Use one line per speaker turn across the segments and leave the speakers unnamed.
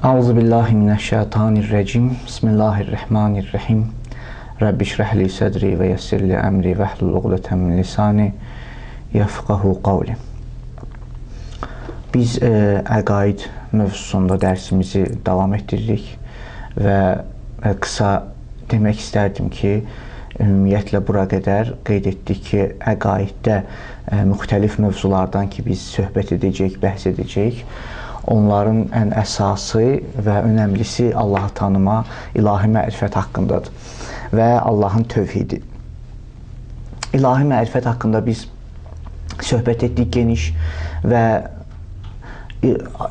Euzubillahimineşşeytanirracim. Bismillahirrahmanirrahim. Rabbi şrahli sadri ve yessirli emri ve hlul uqdeten min lisani yefqahu qavli. Biz əqaid mövzusunda dərsimizi davam etdiririk və qısa demək istərdim ki, ümumiyyətlə bura qədər qeyd etdik ki, əqaiddə müxtəlif mövzulardan ki, biz söhbət edəcəyik, bəhs edəcəyik. Onların ən əsası və önəmlisi Allahı tanıma, ilahi mərifət haqqındadır və Allahın tövhidi. İlahi mərifət haqqında biz söhbət etdik geniş və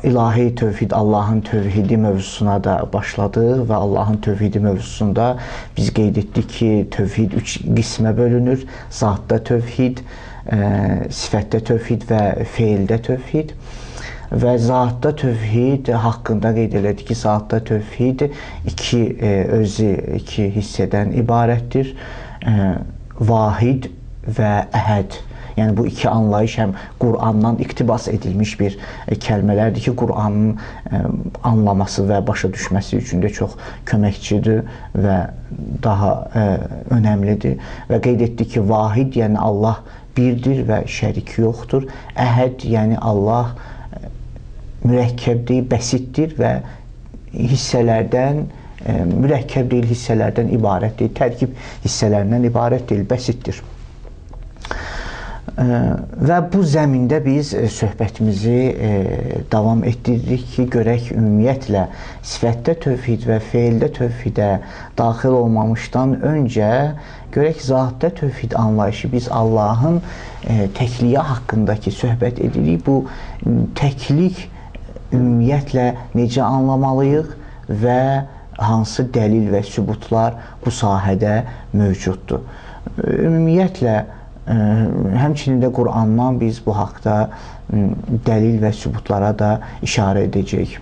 ilahi tövhid, Allahın tövhidi mövzusuna da başladı və Allahın tövhidi mövzusunda biz qeyd etdik ki, tövhid 3 qismə bölünür. Zatda tövhid, sifətdə tövhid və feildə tövhid. Və zatda tövhid haqqında qeyd elədik ki, zatda tövhid özü iki hissədən ibarətdir. Vahid və əhəd. Yəni bu iki anlayış həm Qur'andan iqtibas edilmiş bir kəlmələrdir ki, Qur'anın anlaması və başa düşməsi üçün də çox köməkçidir və daha önəmlidir. Və qeyd etdik ki, vahid yəni Allah birdir və şəriki yoxdur. Əhəd yəni Allah mürəkkəb deyil, bəsitdir və hissələrdən, mürəkkəb deyil, hissələrdən ibarət deyil, tərkib hissələrindən ibarət deyil, bəsitdir. Və bu zəmində biz söhbətimizi davam etdiririk ki, görək ümumiyyətlə sifətdə tövhid və feildə tövhidə daxil olmamışdan öncə görək zatda tövhid anlayışı, biz Allahın təkliyə haqqındakı söhbət edirik. Bu təklik ümumiyyətlə necə anlamalıyıq və hansı dəlil və sübutlar bu sahədə mövcuddur. Ümumiyyətlə, həmçinin də Qur'andan biz bu haqda dəlil və sübutlara da işarə edəcəyik.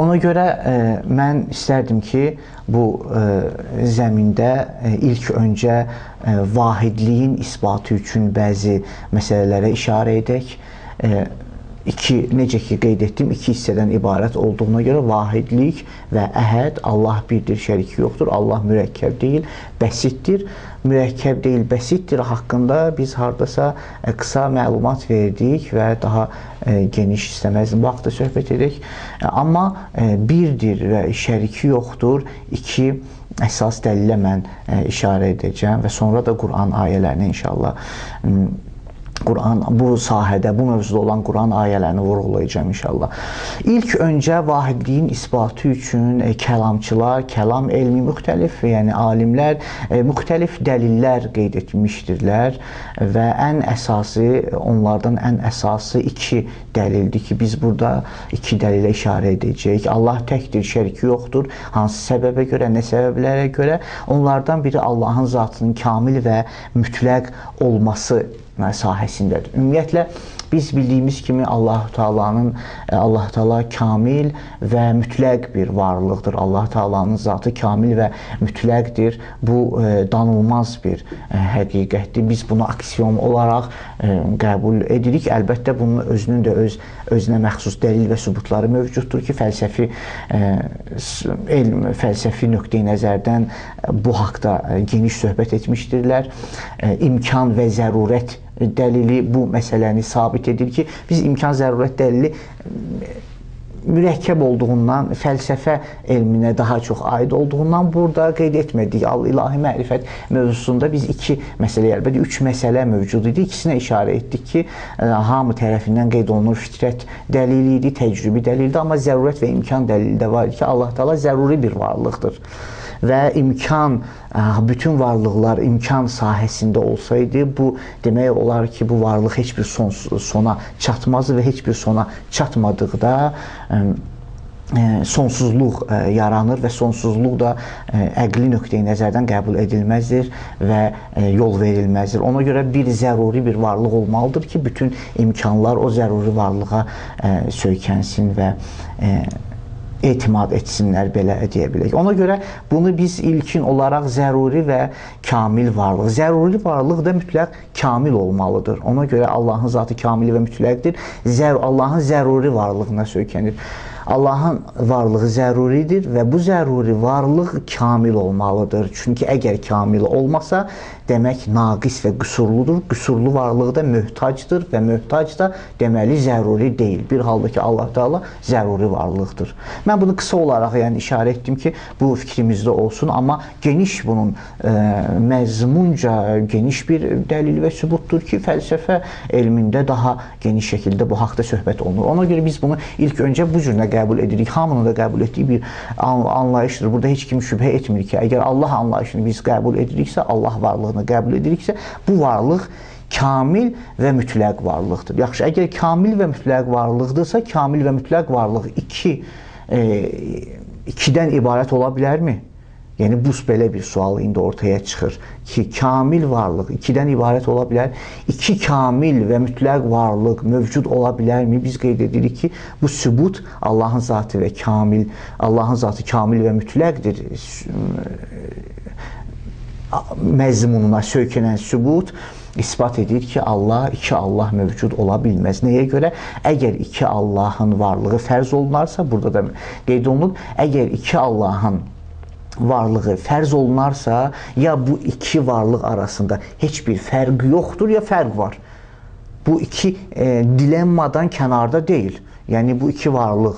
Ona görə mən istərdim ki, bu zəmində ilk öncə vahidliyin isbatı üçün bəzi məsələlərə işarə edək. Necə ki qeyd etdim, iki hissədən ibarət olduğuna görə vahidlik və əhəd, Allah birdir, şəriki yoxdur, Allah mürəkkəb deyil, bəsitdir. Mürəkkəb deyil, bəsitdir haqqında biz hardasa qısa məlumat verdik və daha geniş istəməzdim vaxtda söhbət edək. Amma birdir və şəriki yoxdur, iki əsas dəlilə mən işarə edəcəm və sonra da Qur'an ayələrini inşallah bu sahədə, bu mövzuda olan Qur'an ayələrini vurğulayacağım inşallah. İlk öncə vahidliyin isbatı üçün kəlamçılar, kəlam elmi müxtəlif, yəni alimlər müxtəlif dəlillər qeyd etmişdirlər və onlardan ən əsası iki dəlildir ki, biz burada iki dəlilə işarə edəcəyik. Allah təkdir, şəriki yoxdur. Hansı səbəbə görə, nə səbəblərə görə? Onlardan biri Allahın zatının kamil və mütləq olması sahəsindədir. Ümumiyyətlə, biz bildiyimiz kimi Allah Teala kamil və mütləq bir varlıqdır. Allah Teala'nın zatı kamil və mütləqdir. Bu danılmaz bir həqiqətdir. Biz bunu aksion olaraq qəbul edirik. Əlbəttə, bunun özünün də özünə məxsus dəlil və sübutları mövcuddur ki, fəlsəfi nöqteyi nəzərdən bu haqda geniş söhbət etmişdirlər. İmkan və zərurət dəlili bu məsələni sabit edir ki, biz imkan zərurət dəlili mürəkkəb olduğundan, fəlsəfə elminə daha çox aid olduğundan burada qeyd etmədik. İlahi mərifət mövzusunda biz iki məsələ, əlbəttə üç məsələ mövcud idi. İkisinə işarə etdik ki, hamı tərəfindən qeyd olunur, fitrət dəlili idi, təcrübi dəlildir, amma zərurət və imkan dəlili də var ki, Allah Teala zəruri bir varlıqdır. Və imkan, bütün varlıqlar imkan sahəsində olsaydı, bu demək olar ki, bu varlıq heç bir sona çatmazdı və heç bir sona çatmadıqda sonsuzluq yaranır və sonsuzluq da əqli nöqteyi nəzərdən qəbul edilməzdir və yol verilməzdir. Ona görə bir zəruri bir varlıq olmalıdır ki, bütün imkanlar o zəruri varlığa söykənsin və etimad etsinlər, belə deyə bilək. Ona görə bunu biz ilkin olaraq zəruri və kamil varlıq. Zəruri varlıq da mütləq kamil olmalıdır. Ona görə Allahın zatı kamil və mütləqdir. Allahın zəruri varlığına söykənir. Allahın varlığı zəruridir və bu zəruri varlıq kamil olmalıdır. Çünki əgər kamil olmasa, demək naqis və qüsurludur. Qüsurlu varlığı da möhtacdır və möhtac da deməli zəruri deyil. Bir halda ki, Allah Teala zəruri varlıqdır. Mən bunu qısa olaraq işarə etdim ki, bu fikrimizdə olsun, amma geniş bunun məzmunca geniş bir dəlil və sübutdur ki, fəlsəfə elmində daha geniş şəkildə bu haqda söhbət olunur. Ona görə biz bunu ilk öncə bu cürlə qəbul edirik. Hamının da qəbul etdiyi bir anlayışdır. Burada heç kim şübhə etmir ki, əgər Allah anlayışını biz qəbul ediriksə, Allah varlığını qəbul ediriksə, bu varlıq kamil və mütləq varlıqdır. Yaxşı, əgər kamil və mütləq varlıqdırsa, kamil və mütləq varlıq ikidən ibarət ola bilərmi? Yəni, bu belə bir sual indi ortaya çıxır ki, kamil varlıq ikidən ibarət ola bilər. İki kamil və mütləq varlıq mövcud ola bilərmi? Biz qeyd edirik ki, bu sübut Allahın zatı və kamil, Allahın zatı kamil və mütləqdir məzmununa söykənən sübut isbat edir ki, iki Allah mövcud ola bilməz. Nəyə görə? Əgər iki Allahın varlığı fərz olunarsa, burada da qeyd olunur, əgər iki Allahın varlığı fərz olunarsa, ya bu iki varlıq arasında heç bir fərq yoxdur, ya fərq var. Bu iki dilemmadan kənarda deyil. Yəni, bu iki varlıq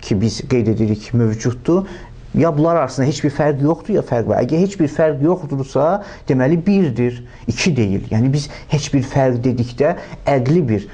ki, biz qeyd edirik mövcuddur, ya bunlar arasında heç bir fərq yoxdur, ya fərq var. Əgər heç bir fərq yoxdursa, deməli birdir, iki deyil. Yəni, biz heç bir fərq dedikdə əqli bir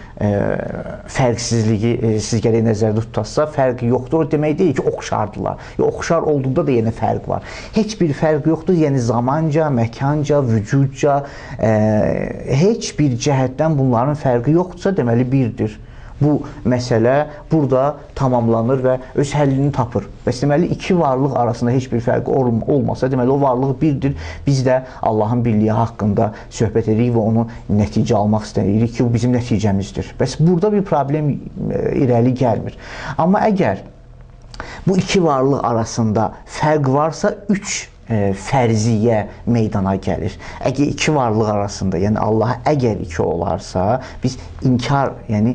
fərqsizliyi siz gərək nəzərdə tutassa, fərq yoxdur, demək deyil ki, oxşardılar. Oxşar olduqda da yenə fərq var. Heç bir fərq yoxdur, yəni zamanca, məkanca, vücudca, heç bir cəhətdən bunların fərqi yoxdursa, deməli birdir. Bu məsələ burada tamamlanır və öz həllini tapır. Bəs deməli, iki varlıq arasında heç bir fərq olmasa, deməli, o varlıq birdir. Biz də Allahın birliyi haqqında söhbət edirik və onu nəticə almaq istəyirik ki, bu bizim nəticəmizdir. Bəs burada bir problem irəli gəlmir. Amma əgər bu iki varlıq arasında fərq varsa, üç fərziyyə meydana gəlir. Əgər iki varlıq arasında, yəni Allah əgər iki olarsa, biz inkar, yəni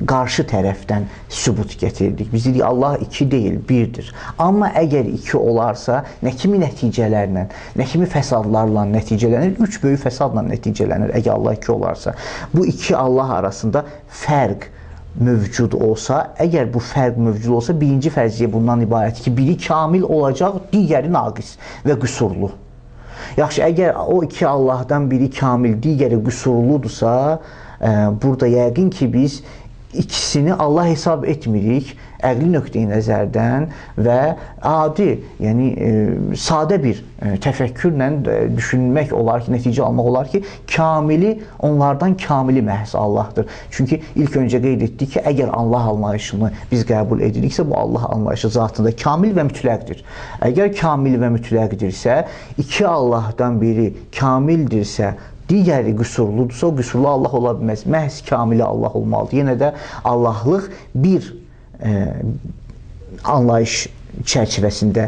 qarşı tərəfdən sübut getiririk. Biz dedik, Allah iki deyil, birdir. Amma əgər iki olarsa, nə kimi nəticələrlə, nə kimi fəsadlarla nəticələnir? Üç böyük fəsadla nəticələnir, əgər Allah iki olarsa. Bu iki Allah arasında fərq mövcud olsa, əgər bu fərq mövcud olsa, birinci fərziyyə bundan ibarət ki, biri kamil olacaq, digəri naqis və qüsurlu. Yaxşı, əgər o iki Allahdan biri kamil, digəri qüsurludursa, burada yəqin ki, biz ikisini Allah hesab etmirik, əqli nöqteyi nəzərdən və adi, yəni sadə bir təfəkkürlə düşünmək olar ki, nəticə almaq olar ki, kamili, onlardan kamili məhz Allahdır. Çünki ilk öncə qeyd etdik ki, əgər Allah anlayışını biz qəbul ediriksə, bu Allah anlayışı zatında kamil və mütləqdir. Əgər kamil və mütləqdirsə, iki Allahdan biri kamildirsə, digəri qüsurludursa, o qüsurlu Allah ola bilməz. Məhz kamili Allah olmalıdır. Yenə də Allahlıq bir anlayış çərçivəsində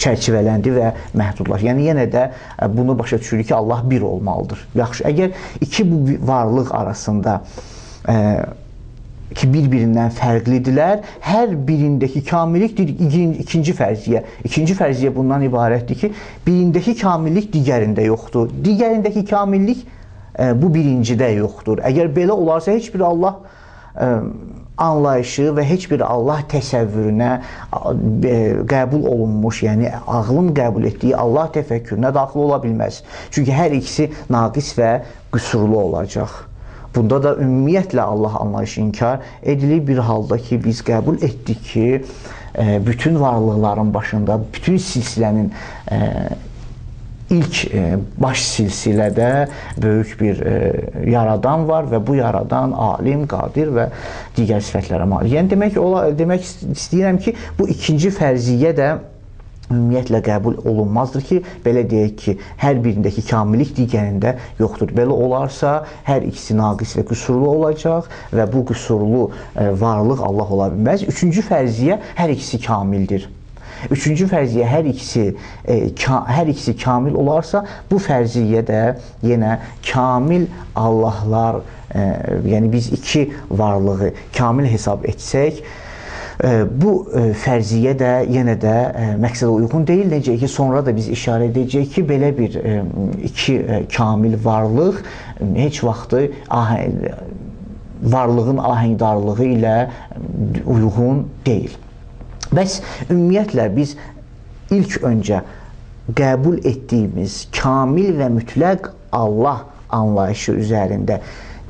çərçivələndi və məhdudlaşır. Yəni, yenə də bunu başa düşürük ki, Allah bir olmalıdır. Yaxşı, əgər iki bu varlıq arasında ki, bir-birindən fərqlidirlər, hər birindəki kamillik ikinci fərziyyə. İkinci fərziyyə bundan ibarətdir ki, birindəki kamillik digərində yoxdur. Digərindəki kamillik bu birincidə yoxdur. Əgər belə olarsa, heç bir Allah anlayışı və heç bir Allah təsəvvürünə qəbul olunmuş, yəni ağlın qəbul etdiyi Allah təfəkkürünə daxil ola bilməz. Çünki hər ikisi naqis və qüsurlu olacaq. Bunda da ümumiyyətlə Allah anlayışı inkar edilir. Bir halda ki, biz qəbul etdik ki, bütün varlıqların başında, bütün silsilənin ilk baş silsilədə böyük bir yaradan var və bu yaradan alim, qadir və digər sifətlərə malik. Yəni, demək istəyirəm ki, bu ikinci fərziyyə də ümumiyyətlə qəbul olunmazdır ki, belə deyək ki, hər birindəki kamillik digərində yoxdur. Belə olarsa, hər ikisi naqis və qüsurlu olacaq və bu qüsurlu varlıq Allah ola bilməz. Üçüncü fərziyyə, hər ikisi kamildir. Üçüncü fərziyyə, hər ikisi kamil olarsa, bu fərziyyə də yenə kamil Allahlar, yəni biz iki varlığı kamil hesab etsək, Bu fərziyyə də yenə də məqsədə uyğun deyil. Necə ki, sonra da biz işarə edəcəyik ki, belə bir iki kamil varlıq heç vaxtı varlığın ahəngdarlığı ilə uyğun deyil. Bəs ümumiyyətlə biz ilk öncə qəbul etdiyimiz kamil və mütləq Allah anlayışı üzərində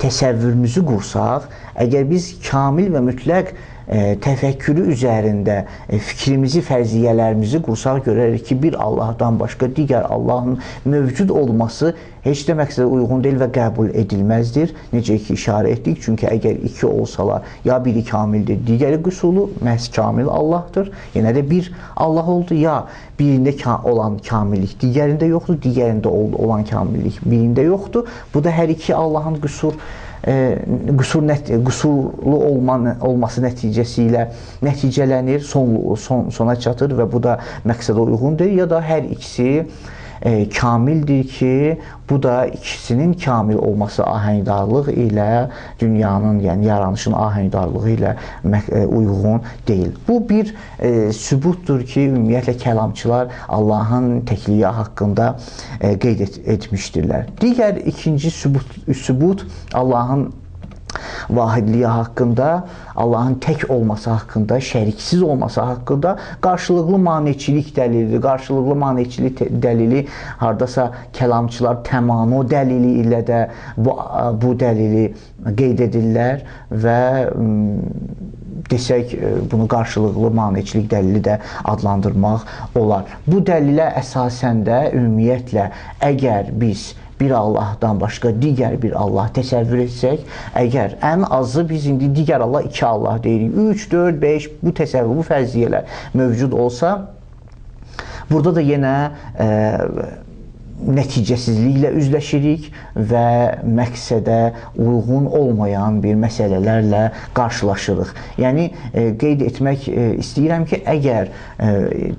təsəvvürümüzü qursaq, əgər biz kamil və mütləq təfəkkürü üzərində fikrimizi, fərziyyələrimizi qursaq, görərik ki, bir Allahdan başqa digər Allahın mövcud olması heç də məqsədə uyğun deyil və qəbul edilməzdir. Necə ki, işarə etdik. Çünki əgər iki olsalar, ya biri kamildir, digəri qüsurlu, məhz kamil Allahdır. Yenə də bir Allah oldu. Ya birində olan kamillik digərində yoxdur, digərində olan kamillik birində yoxdur. Bu da hər iki Allahın qüsurlu olması nəticəsilə nəticələnir, sona çatır və bu da məqsədə uyğundur. Ya da hər ikisi kamildir ki, bu da ikisinin kamil olması ahəngdarlıq ilə dünyanın, yəni yaranışın ahəngdarlığı ilə uyğun deyil. Bu bir sübutdur ki, ümumiyyətlə kəlamçılar Allahın təkliyi haqqında qeyd etmişdirlər. Digər ikinci sübut Allahın vahidliyi haqqında, Allahın tək olması haqqında, şəriksiz olması haqqında qarşılıqlı maneçilik dəlilidir. Qarşılıqlı maneçilik dəlili hardasa kəlamçılar təmano dəlili ilə də bu dəlili qeyd edirlər və desək, bunu qarşılıqlı maneçilik dəlili də adlandırmaq olar. Bu dəlilə əsasən də ümumiyyətlə əgər biz bir Allahdan başqa digər bir Allah təsəvvür etsək, əgər ən azı biz indi digər Allah, iki Allah deyirik, 3, 4, 5 bu təsəvvür, bu fərziyyələr mövcud olsa, burada da yenə nəticəsizliklə üzləşirik və məqsədə uyğun olmayan bir məsələlərlə qarşılaşırıq. Yəni, qeyd etmək istəyirəm ki, əgər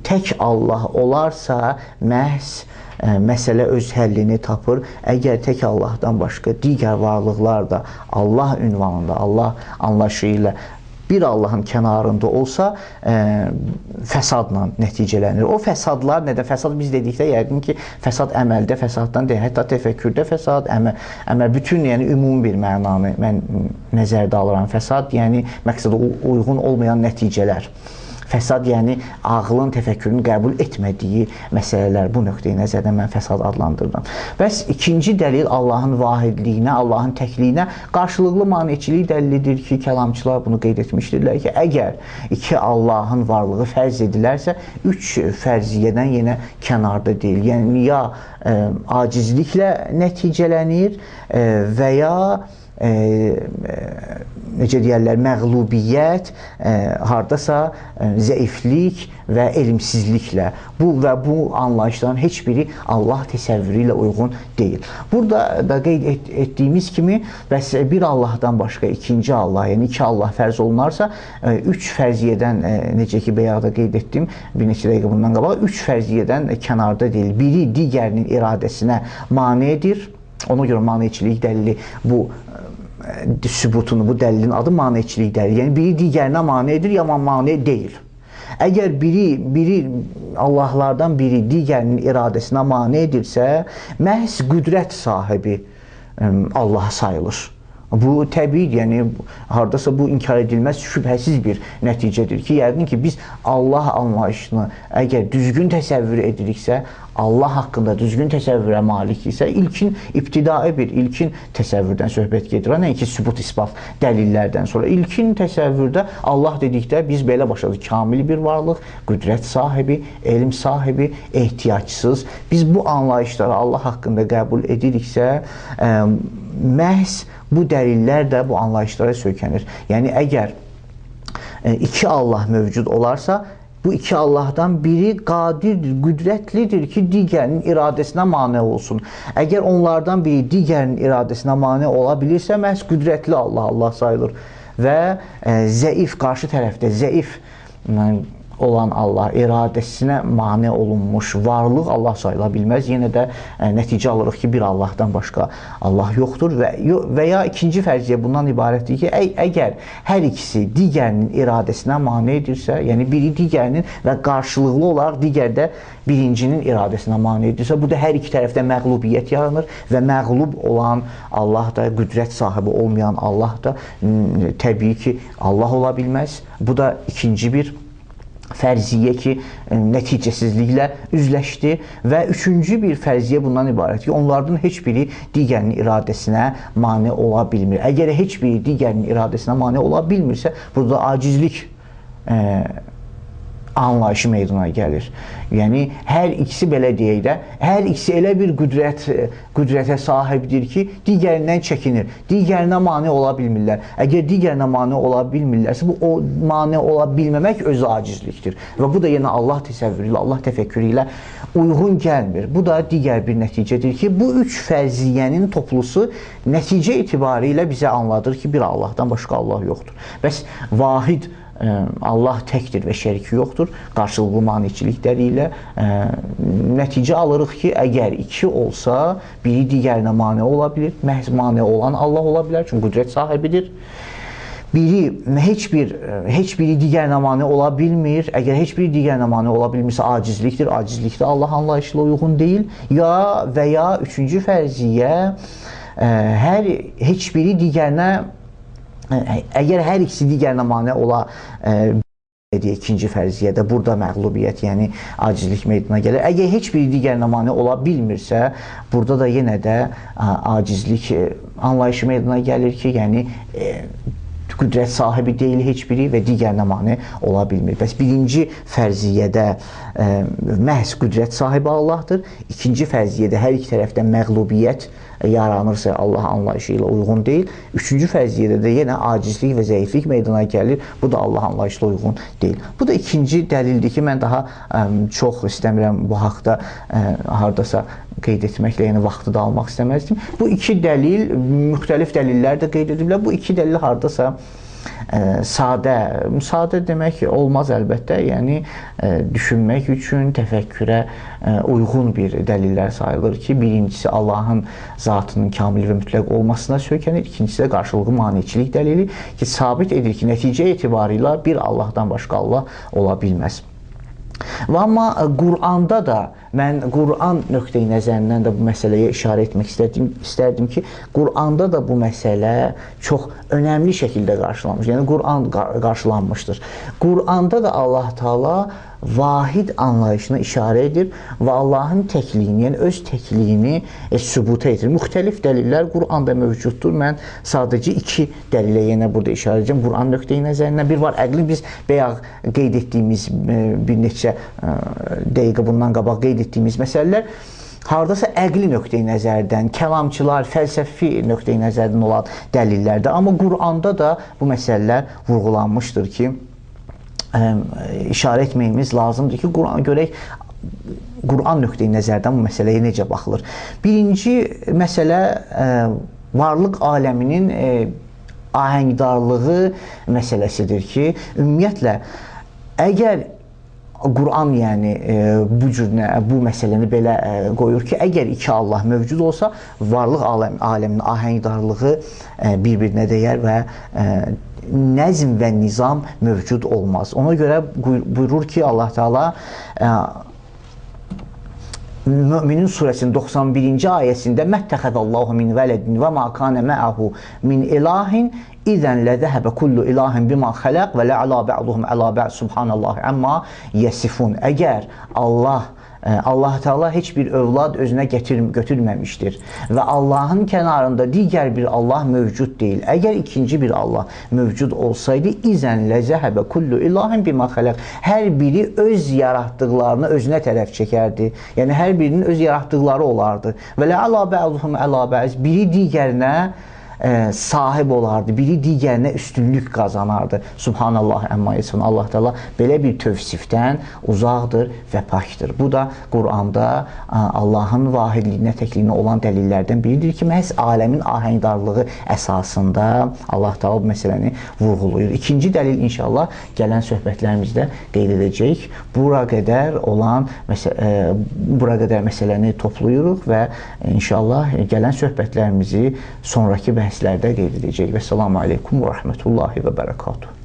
tək Allah olarsa, məhz məsələ öz həllini tapır. Əgər tək Allahdan başqa digər varlıqlar da Allah ünvanında, Allah anlayışı ilə bir Allahın kənarında olsa, fəsadla nəticələnir. O fəsadlar nədən? Fəsad biz dedikdə, yəqin ki, fəsad əməldə fəsaddan deyil, hətta təfəkkürdə fəsad, əməl bütün, yəni ümumi bir mənanı mən nəzərdə alıram. Fəsad, yəni məqsədə uyğun olmayan nəticələr. Fəsad, yəni ağlın, təfəkkürün qəbul etmədiyi məsələlər, bu nöqteyi nəzərdən mən fəsad adlandırıram. Bəs ikinci dəlil Allahın vahidliyinə, Allahın təkliyinə qarşılıqlı maneçilik dəlilidir ki, kəlamçılar bunu qeyd etmişdirlər ki, əgər iki Allahın varlığı fərz edilərsə, üç fərziyyədən yenə kənarda deyil. Yəni, ya acizliklə nəticələnir və ya necə deyərlər, məğlubiyyət, hardasa zəiflik və elmsizliklə. Bu anlayışların heç biri Allah təsəvvürü ilə uyğun deyil. Burada da qeyd etdiyimiz kimi, bəs bir Allahdan başqa ikinci Allah, yəni iki Allah fərz olunarsa, üç fərziyyədən, necə ki, bayaqda qeyd etdim, bir neçə dəqiqə bundan qabaq, üç fərziyyədən kənarda deyil. Biri digərinin iradəsinə manedir. Ona görə maneçilik dəlili bu sübutunu, bu dəlilin adı maneçilik dəlili. Yəni, biri digərinə manedir, ya mane deyil. Əgər biri Allahlardan biri digərinin iradəsinə mane edirsə, məhz qüdrət sahibi Allah sayılır. Bu təbii, yəni hardasa bu inkar edilməz, şübhəsiz bir nəticədir ki, yəqin ki, biz Allah anlayışını əgər düzgün təsəvvür ediriksə, Allah haqqında düzgün təsəvvürə malik isə ilkin təsəvvürdən söhbət gedir. Nəinki sübut-isbat dəlillərdən sonra. İlkin təsəvvürdə Allah dedikdə biz belə başladıq. Kamil bir varlıq, qüdrət sahibi, elm sahibi, ehtiyacsız. Biz bu anlayışları Allah haqqında qəbul ediriksə, məhz bu dəlillər də bu anlayışlara söykənir. Yəni, əgər iki Allah mövcud olarsa, bu iki Allahdan biri qadirdir, qüdrətlidir ki, digərinin iradəsinə mane olsun. Əgər onlardan biri digərinin iradəsinə mane ola bilirsə, məhz qüdrətli Allah sayılır. Və zəif, qarşı tərəfdə zəif, olan Allah, iradəsinə mane olunmuş varlıq Allah sayıla bilməz. Yenə də nəticə alırıq ki, bir Allahdan başqa Allah yoxdur və ya ikinci fərziyyə bundan ibarətdir ki, əgər hər ikisi digərinin iradəsinə mane edirsə, yəni biri digərinin və qarşılıqlı olaraq digər də birincinin iradəsinə mane edirsə, bu da hər iki tərəfdə məğlubiyyət yaranır və məğlub olan Allah da, qüdrət sahibi olmayan Allah da təbii ki, Allah ola bilməz. Bu da ikinci bir fərziyyə ki, nəticəsizliklə üzləşdi və üçüncü bir fərziyyə bundan ibarət ki, onlardan heç biri digərinin iradəsinə mane ola bilmir. Əgər heç biri digərinin iradəsinə mane ola bilmirsə, burada acizlik anlayışı meydana gəlir. Yəni, hər ikisi belə deyək də, hər ikisi elə bir qüdrətə sahibdir ki, digərindən çəkinir, digərinə mane ola bilmirlər. Əgər digərinə mane ola bilmirlərsə, bu o mane ola bilməmək özü acizlikdir. Və bu da yenə Allah təsəvvürü ilə, Allah təfəkkürü ilə uyğun gəlmir. Bu da digər bir nəticədir ki, bu üç fərziyyənin toplusu nəticə etibarı ilə bizə anladır ki, bir Allahdan başqa Allah yoxdur. Bəs vahid Allah təkdir və şəriki yoxdur. Qarşılıqlı maneçilikləri ilə nəticə alırıq ki, əgər iki olsa, biri digərinə mane ola bilir. Məhz mane olan Allah ola bilər, çünki qüdrət sahibidir. Heç biri digərinə mane ola bilmir. Əgər heç biri digərinə mane ola bilmirsə, acizlikdir. Acizlik də Allah anlayışıyla uyğun deyil. Və ya üçüncü fərziyyə, heç biri digərinə əgər hər ikisi digərinə mane ola ikinci fərziyyədə burada məğlubiyyət, yəni acizlik meydana gəlir. Əgər heç biri digərinə mane ola bilmirsə, burada da yenə də acizlik anlayışı meydana gəlir ki, yəni qüdrət sahibi deyil heç biri və digərinə mane ola bilmir. Bəs birinci fərziyyədə məhz qüdrət sahibi Allahdır. İkinci fərziyyədə hər iki tərəfdən məğlubiyyət yaranırsa Allah anlayışı ilə uyğun deyil. Üçüncü fərziyyədə də yenə acizlik və zəiflik meydana gəlir. Bu da Allah anlayışıyla uyğun deyil. Bu da ikinci dəlildir ki, mən daha çox istəmirəm bu haqda hardasa qeyd etməklə, yəni vaxtı da almaq istəməzdim. Bu iki dəlil, müxtəlif dəlillər də qeyd ediblər. Bu iki dəlil hardasa sadə demək olmaz əlbəttə, yəni düşünmək üçün təfəkkürə uyğun bir dəlillər sayılır ki, birincisi Allahın zatının kamil və mütləq olmasına söykənir, ikincisi də qarşılıqlı maneçilik dəlili ki, sabit edir ki, nəticə etibarıyla bir Allahdan başqa Allah ola bilməz. Və amma Quranda da, mən Quran nöqteyi nəzərindən də bu məsələyə işarə etmək istərdim ki, Quranda da bu məsələ çox önəmli şəkildə qarşılanmış, yəni Quran qarşılanmışdır. Quranda da Allah Taala vahid anlayışına işarə edir və Allahın təkliyini, yəni öz təkliyini sübuta edir. Müxtəlif dəlillər Quranda mövcuddur. Mən sadəcə iki dəlilə yenə burada işarə edəcəm. Quran nöqteyi nəzərindən bir var, əqli biz bayaq qeyd etdiyimiz bir neçə dəqiqə bundan qabaq qeyd etdiyimiz məsələlər hardasa əqli nöqteyi nəzərdən, kəlamçılar, fəlsəfi nöqteyi nəzərdən olan dəlillərdir. Amma Quranda da bu məsələlər vurğulanmışdır ki, işarə etməyimiz lazımdır ki, Quran nöqteyi nəzərdən bu məsələyə necə baxılır. Birinci məsələ varlıq aləminin ahəngdarlığı məsələsidir ki, ümumiyyətlə, əgər Quran yəni bu məsələni belə qoyur ki, əgər iki Allah mövcud olsa, varlıq aləminin ahəngdarlığı bir-birinə dəyər və nəzm və nizam mövcud olmaz. Ona görə buyurur ki, Allah Teala Müminin surəsinin 91-ci ayəsində Məttəxədəllahu min vələdin və ma kanə məəhu min ilahin İzən ləzəhəbə kullu ilahin bima xələq və lə'ala bə'duhum əla bə'd subhanallahi əmma yəsifun. Əgər Allah Teala heç bir övlad özünə götürməmişdir və Allahın kənarında digər bir Allah mövcud deyil. Əgər ikinci bir Allah mövcud olsaydı, İzən ləzəhəbə kullu ilahin bima xələq. Hər biri öz yaratdıqlarını özünə tərəf çəkərdi. Yəni, hər birinin öz yaratdıqları olardı. Və lə'ala bə'duhum əla bə'd. Biri digərinə sahib olardı, biri digərinə üstünlük qazanardı. Subhanallah əmmə yəsifun. Allah Teala belə bir tövsifdən uzaqdır və pakdır. Bu da Quranda Allahın vahidliyinə, təkliyinə olan dəlillərdən biridir ki, məhz aləmin ahəngdarlığı əsasında Allah Teala bu məsələni vurğulayır. İkinci dəlil inşallah gələn söhbətlərimizdə qeyd edəcəyik. Bura qədər məsələni toplayırıq və inşallah gələn söhbətlərimizi sonraki bəhslərdə qeyd edəcəyik. Və selamu aleykum və rəhmətullahi və bərəkatuhu.